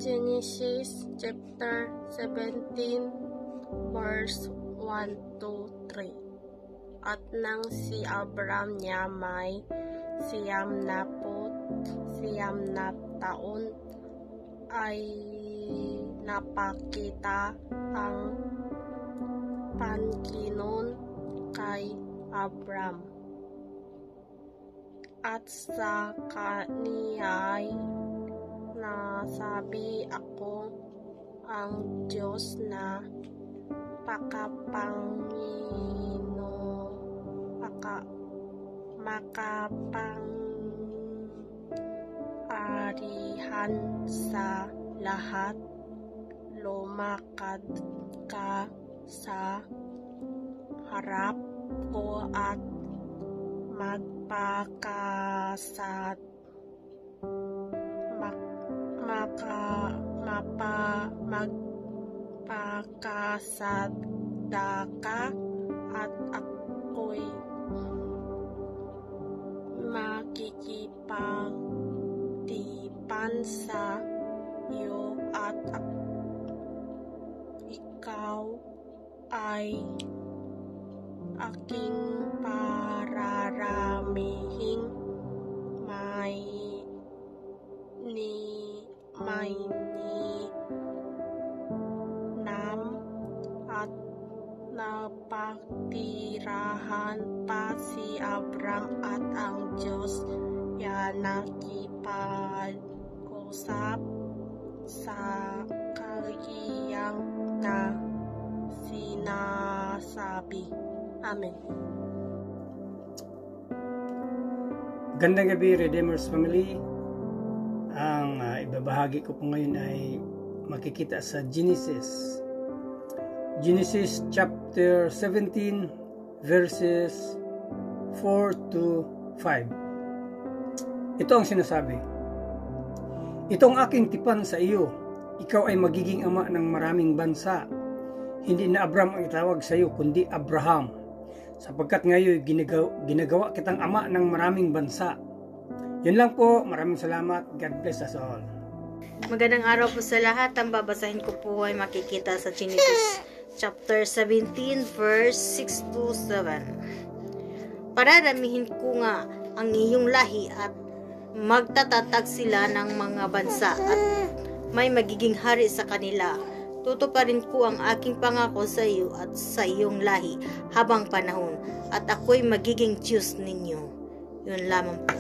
Genesis chapter 17 verse 1 to 3. At nang si Abram niya may 90 na taon ay napakita ang Panginoon kay Abram at sa kaniya'y nasabi, ako ang Diyos na makapangyarihan sa lahat. Lumakad ka sa harap ko at magpakasada ka at ako'y makikipagtipan sa iyo at ikaw ay aking pararamihing may ninam at napagtirahan pa si Abram at ang Diyos ya nakipag-usap sa kanyang na sinasabi. Amen. Gandang gabi, Redeemers Family. Ang ibabahagi ko po ngayon ay makikita sa Genesis chapter 17 verses 4 to 5. Ito ang sinasabi. Itong aking tipan sa iyo, ikaw ay magiging ama ng maraming bansa. Hindi na Abram ang itawag sa iyo, kundi Abraham, sapagkat ngayon ginagawa kitang ama ng maraming bansa. Yun lang po. Maraming salamat. God bless us all. Magandang araw po sa lahat. Ang babasahin ko po ay makikita sa Genesis chapter 17 verse 6 to 7. Pararamihin ko nga ang iyong lahi at magtatatag sila ng mga bansa at may magiging hari sa kanila. Tutuparin ko ang aking pangako sa iyo at sa iyong lahi habang panahon at ako'y magiging Diyos ninyo. Yun lamang po.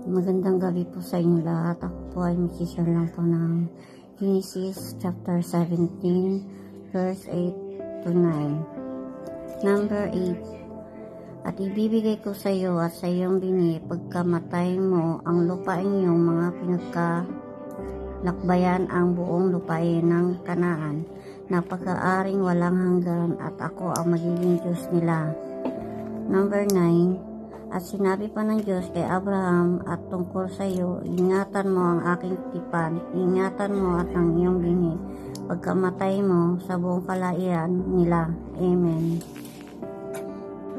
Magandang gabi po sa inyo lahat. Ako po ay mag-share lang po ng Genesis chapter 17 verse 8 to 9. Number 8. At ibibigay ko sa iyo at sa iyong bini pagkamatay mo ang lupain iyong mga pinagkalakbayan, ang buong lupain ng Kanaan na pag-aaring walang hanggan, at ako ang magiging Diyos nila. Number 9. At sinabi pa ng Diyos kay Abraham at tungkol sa iyo, ingatan mo ang aking tipan, ingatan mo at ang iyong bini pagkamatay mo sa buong kalairan nila. Amen.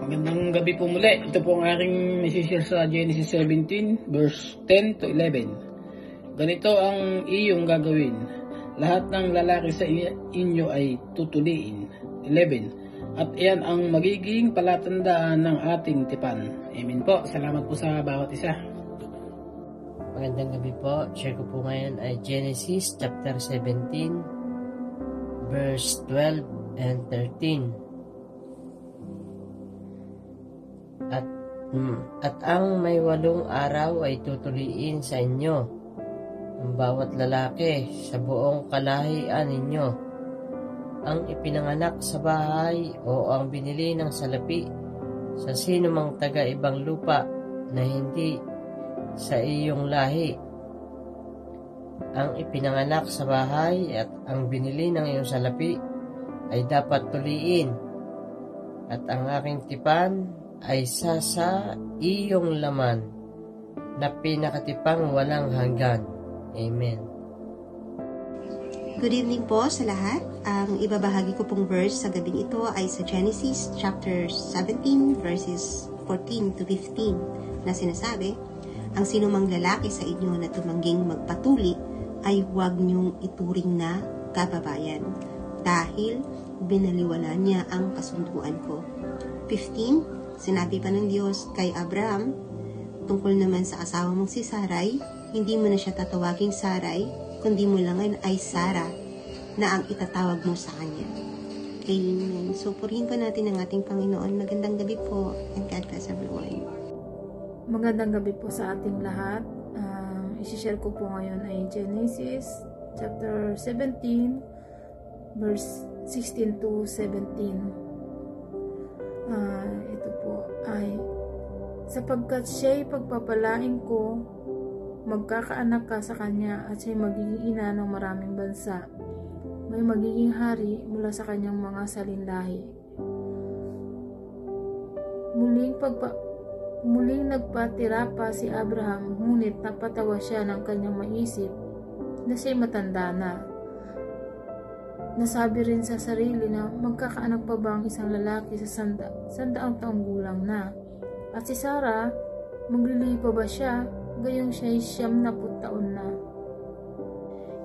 Magandang gabi po muli. Ito po ang aking message sa Genesis 17 verse 10 to 11. Ganito ang iyong gagawin. Lahat ng lalaki sa inyo ay tutuliin. 11. At iyan ang magiging palatandaan ng ating tipan. Amen po. Salamat po sa bawat isa. Magandang gabi po. Share ko po ngayon ay Genesis chapter 17 verse 12 and 13. At ang may 8 araw ay tutuliin sa inyo ang bawat lalaki sa buong kalahian ninyo. Ang ipinanganak sa bahay o ang binili ng salapi sa sino mang taga-ibang lupa na hindi sa iyong lahi. Ang ipinanganak sa bahay at ang binili ng iyong salapi ay dapat tuliin, at ang aking tipan ay sa iyong laman na pinakatipang walang hanggan. Amen. Good evening po sa lahat. Ang ibabahagi ko pong verse sa gabing ito ay sa Genesis chapter 17 verses 14 to 15 na sinasabi, Ang sinumang lalaki sa inyo na tumangging magpatuli ay huwag niyong ituring na kababayan, dahil binaliwala niya ang kasunduan ko. 15, sinabi pa ng Diyos kay Abraham, tungkol naman sa asawa mong si Sarai, hindi mo na siya tatawaging Sarai, kundi mo lang ay Sarah, na ang itatawag mo sa kanya. Amen. So, purihin po natin ang ating Panginoon. Magandang gabi po, and God bless everyone. Magandang gabi po sa ating lahat. I-share ko po ngayon ay Genesis chapter 17 verse 16 to 17. Ito po ay, sapagkat siya'y pagpapalain ko, magkakaanak ka sa kanya at siya'y magiging ina ng maraming bansa. May magiging hari mula sa kanyang mga salinlahi. Muling nagpatira pa si Abraham, ngunit napatawa siya ng kanyang maisip na siya'y matanda na. Nasabi rin sa sarili na magkakaanak pa ba ang isang lalaki sa 100 taong gulang na? At si Sarah, maglilihi pa ba siya, gayong siya'y 90 taon na?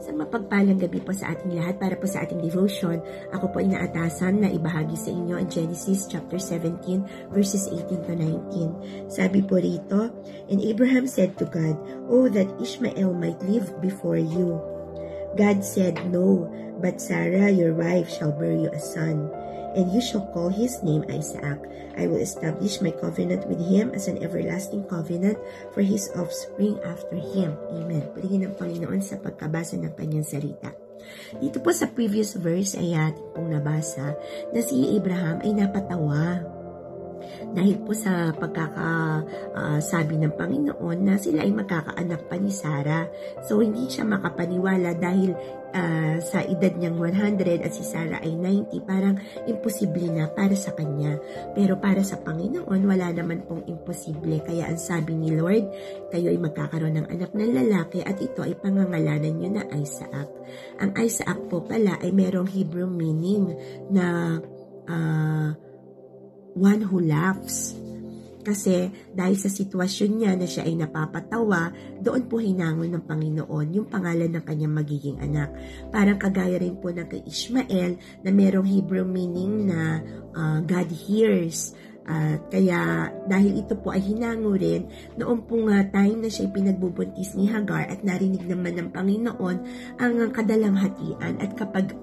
Sa mapagpalang gabi po sa ating lahat, para po sa ating devotion, ako po inaatasan na ibahagi sa inyo ang Genesis chapter 17 verses 18 to 19. Sabi po rito, and Abraham said to God, "Oh, that Ishmael might live before you." God said, "No, but Sarah your wife shall bear you a son, and you shall call his name Isaac. I will establish my covenant with him as an everlasting covenant for his offspring after him." Amen. Purihin ng Panginoon sa pagkabasa ng kanyang salita. Dito po sa previous verse ay ating pong nabasa na si Abraham ay napatawa dahil po sa pagkakasabi ng Panginoon na sila ay magkakaanak pa ni Sarah. So hindi siya makapaniwala dahil sa edad niyang 100 at si Sarah ay 90, parang imposible na para sa kanya. Pero para sa Panginoon, wala naman pong imposible. Kaya ang sabi ni Lord, kayo ay magkakaroon ng anak na lalaki at ito ay pangangalanan niyo na Isaac. Ang Isaac po pala ay merong Hebrew meaning na one who laughs. Kasi dahil sa sitwasyon niya na siya ay napapatawa, doon po hinangon ng Panginoon yung pangalan ng kanyang magiging anak. Parang kagaya rin po ng kay Ishmael na merong Hebrew meaning na God hears. Kaya dahil ito po ay hinango rin noong pong time na siya pinagbubuntis ni Hagar at narinig naman ng Panginoon ang kadalanghatian at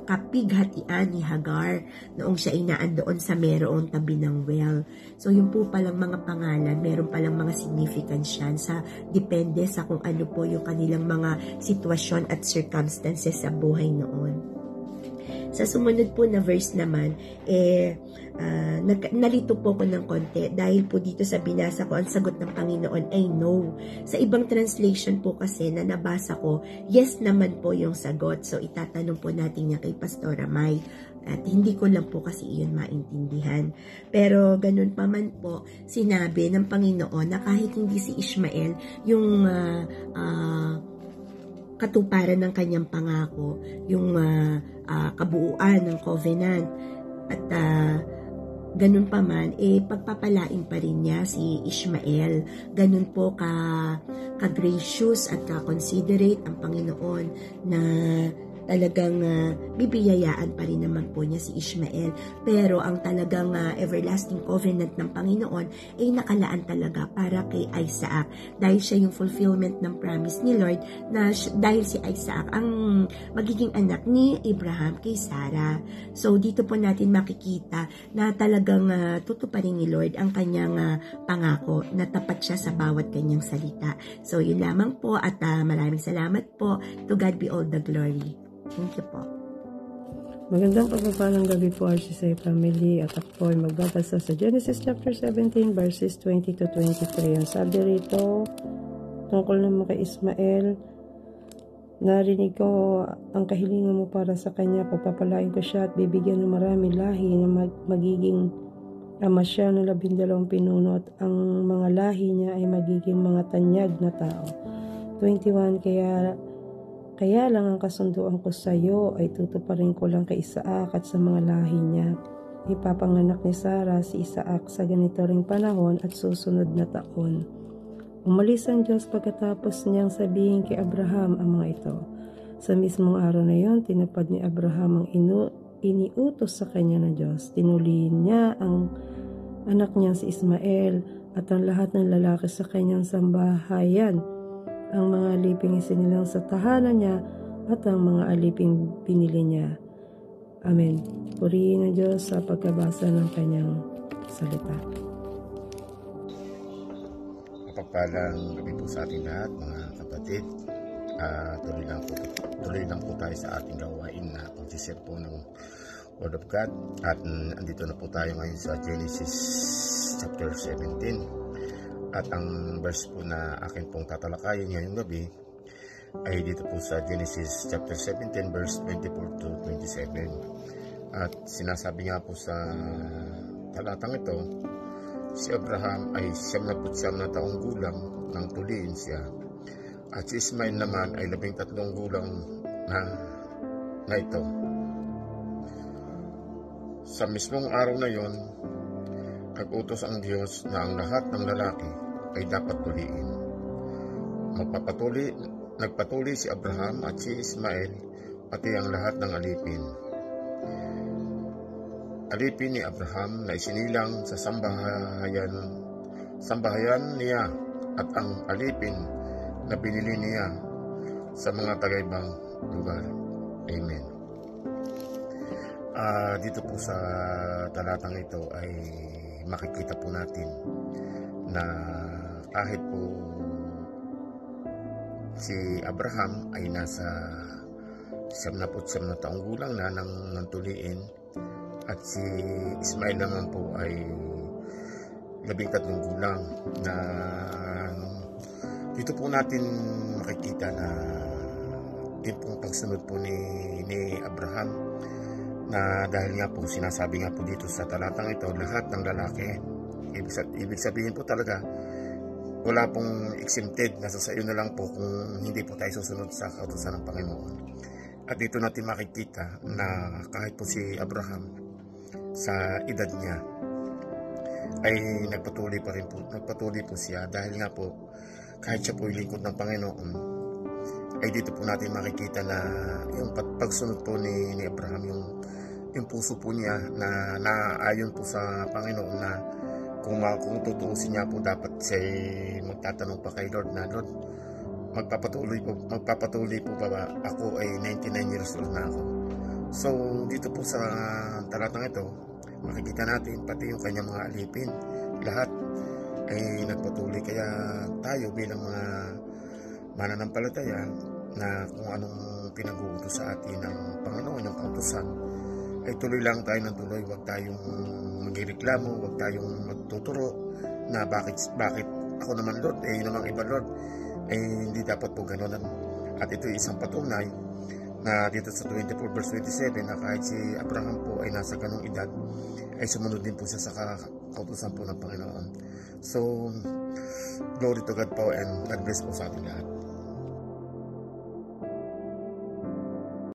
kapighatian ni Hagar noong siya ay naandoon sa merong tabi ng well. So yung po palang mga pangalan, meron palang mga significance yan depende sa kung ano po yung kanilang mga sitwasyon at circumstances sa buhay noon. Sa sumunod po na verse naman, nalito po ko ng konti dahil po dito sa binasa ko, ang sagot ng Panginoon ay no. Sa ibang translation po kasi na nabasa ko, yes naman po yung sagot. So itatanong po natin niya kay Pastora May. At hindi ko lang po kasi iyon maintindihan. Pero ganun pa man po, sinabi ng Panginoon na kahit hindi si Ishmael, yung katuparan ng kanyang pangako, yung kabuuan ng covenant, at ganun pa man, pagpapalain pa rin niya si Ishmael. Ganun po ka-gracious at ka-considerate ang Panginoon na talagang bibiyayaan pa rin naman po niya si Ishmael. Pero ang talagang everlasting covenant ng Panginoon ay nakalaan talaga para kay Isaac. Dahil siya yung fulfillment ng promise ni Lord na dahil si Isaac ang magiging anak ni Abraham kay Sarah. So dito po natin makikita na talagang tutuparin ni Lord ang kanyang pangako na tapat siya sa bawat kanyang salita. So yun lamang po at maraming salamat po. To God be all the glory. Thank you po. Magandang pagpapalang gabi po RCCA family at ako po ay magbabasa sa Genesis chapter 17 verses 20 to 23. Ang sabi rito tungkol naman kay Ismael, narinig ko ang kahilingan mo para sa kanya, pagpapalain ko siya at bibigyan ng maraming lahi na magiging ama siya ng 12 pinuno at ang mga lahi niya ay magiging mga tanyag na tao. 21, Kaya lang ang kasunduan ko sa iyo ay tutuparin ko lang kay Isaac at sa mga lahi niya. Ipapanganak ni Sarah si Isaac sa ganito ring panahon at susunod na taon. Umalis ang Diyos pagkatapos niyang sabihin kay Abraham ang mga ito. Sa mismong araw na iyon, tinupad ni Abraham ang iniutos sa kanya ng Diyos. Tinuliin niya ang anak niyang si Ismael at ang lahat ng lalaki sa kanyang sambahayan. Ang mga aliping isinilang sa tahanan niya at ang mga aliping pinili niya. Amen. Purihin ang Diyos sa pagkabasa ng kanyang salita. Mapagpalang gabi po sa ating lahat, mga kapatid. Tuloy lang po tayo sa ating gawain na pag-share po ng Word of God. At andito na po tayo ngayon sa Genesis chapter 17. At ang verse po na akin pong tatalakayin ngayong gabi ay dito po sa Genesis chapter 17 verse 24 to 27. At sinasabi nga po sa talatang ito, si Abraham ay 99 na taong gulang nang tuliin siya. At si Ismael naman ay 13 gulang na ito. Sa mismong araw na yon, nag-utos ang Diyos na ang lahat ng lalaki ay dapat tuliin. Nagpatuli si Abraham at si Ismael, pati ang lahat ng alipin. Alipin ni Abraham na isinilang sa sambahayan niya at ang alipin na binili niya sa mga tagaibang lugar. Amen. Dito po sa talatang ito ay makikita po natin na kahit po si Abraham ay nasa 99 na taong gulang na nang tuliin at si Ismael naman po ay 13 gulang na dito po natin makikita na din pong pagsunod po ni Abraham na dahil nga po sinasabi nga po dito sa talatang ito lahat ng lalaki, ibig sabihin po talaga wala pong exempted, nasa sa iyo na lang po kung hindi po tayo susunod sa kautusan ng Panginoon. At dito natin makikita na kahit po si Abraham sa edad niya ay nagpatuloy po siya dahil nga po kahit siya po lingkod ng Panginoon ay dito po natin makikita na yung pagsunod po ni Abraham, yung puso po niya na naayon po sa Panginoon na kung tutuusin niya po dapat siya magtatanong pa kay Lord na Lord, magpapatuloy po ba ako ay 99 years old na ako. So dito po sa talatang ito makikita natin pati yung kanyang mga alipin lahat ay nagpatuloy, kaya tayo bilang mga mananampalataya na kung anong pinag-uutos sa atin ng Panginoon, yung kautusan, ay tuloy lang tayo ng tuloy. Huwag tayong magreklamo, huwag tayong magtuturo na bakit ako naman Lord, yun namang iba Lord, hindi dapat po gano'n. At ito isang patunay na dito sa 24 verse 27 na kahit si Abraham po ay nasa ganong edad ay sumunod din po siya sa kautusan po ng Panginoon. So glory to God po and God bless po sa ating lahat.